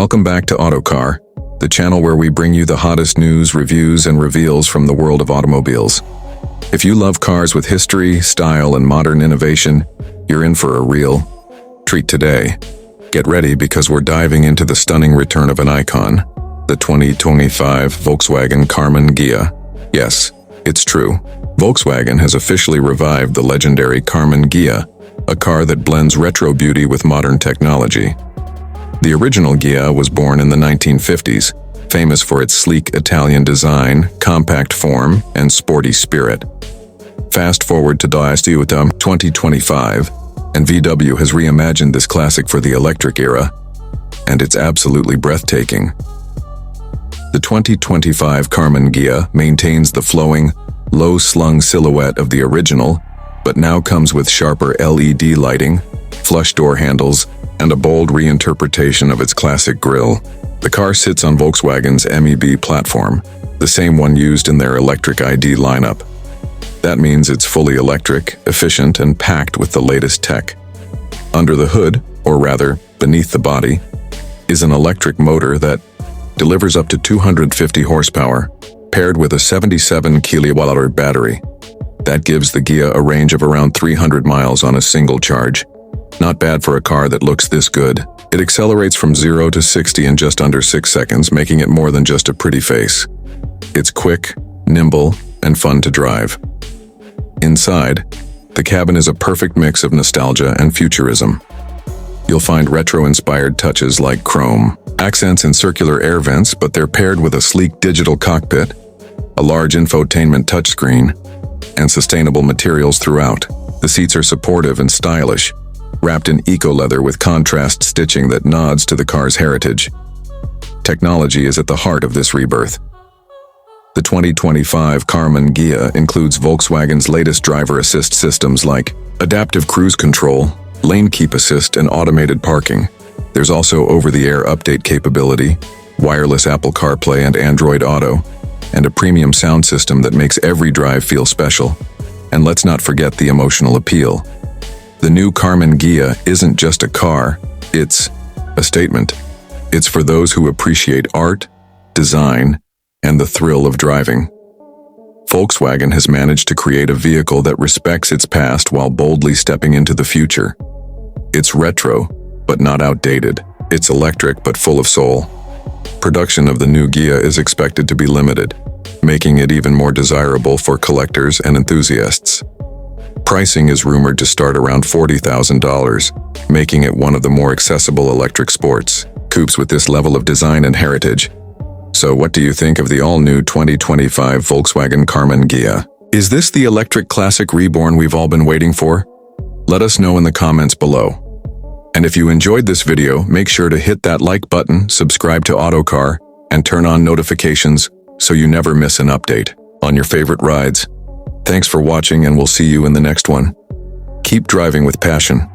Welcome back to Autocar, the channel where we bring you the hottest news, reviews, and reveals from the world of automobiles. If you love cars with history, style, and modern innovation, you're in for a real treat today. Get ready because we're diving into the stunning return of an icon, the 2025 Volkswagen Karmann Ghia. Yes, it's true. Volkswagen has officially revived the legendary Karmann Ghia, a car that blends retro beauty with modern technology. The original Ghia was born in the 1950s, famous for its sleek Italian design, compact form, and sporty spirit. Fast forward to 2025, and VW has reimagined this classic for the electric era, and it's absolutely breathtaking. The 2025 Karmann Ghia maintains the flowing, low-slung silhouette of the original, but now comes with sharper LED lighting, flush door handles, and a bold reinterpretation of its classic grille. The car sits on Volkswagen's MEB platform, the same one used in their electric ID lineup. That means it's fully electric, efficient, and packed with the latest tech. Under the hood, or rather, beneath the body, is an electric motor that delivers up to 250 horsepower, paired with a 77 kWh battery. That gives the Ghia a range of around 300 miles on a single charge. Not bad for a car that looks this good. It accelerates from 0 to 60 in just under 6 seconds, making it more than just a pretty face. It's quick, nimble, and fun to drive. Inside, the cabin is a perfect mix of nostalgia and futurism. You'll find retro-inspired touches like chrome, accents in circular air vents, but they're paired with a sleek digital cockpit, a large infotainment touchscreen, and sustainable materials throughout. The seats are supportive and stylish, wrapped in eco-leather with contrast stitching that nods to the car's heritage. Technology is at the heart of this rebirth. The 2025 Karmann Ghia includes Volkswagen's latest driver assist systems like adaptive cruise control, lane keep assist, and automated parking. There's also over-the-air update capability, wireless Apple CarPlay and Android Auto, and a premium sound system that makes every drive feel special. And let's not forget the emotional appeal. The new Karmann Ghia isn't just a car, it's a statement. It's for those who appreciate art, design, and the thrill of driving. Volkswagen has managed to create a vehicle that respects its past while boldly stepping into the future. It's retro, but not outdated. It's electric, but full of soul. Production of the new Ghia is expected to be limited, making it even more desirable for collectors and enthusiasts. Pricing is rumored to start around $40,000, making it one of the more accessible electric sports coupes with this level of design and heritage. So what do you think of the all-new 2025 Volkswagen Karmann Ghia? Is this the electric classic reborn we've all been waiting for? Let us know in the comments below. And if you enjoyed this video, make sure to hit that like button, subscribe to Autocar, and turn on notifications so you never miss an update on your favorite rides. Thanks for watching, and we'll see you in the next one. Keep driving with passion.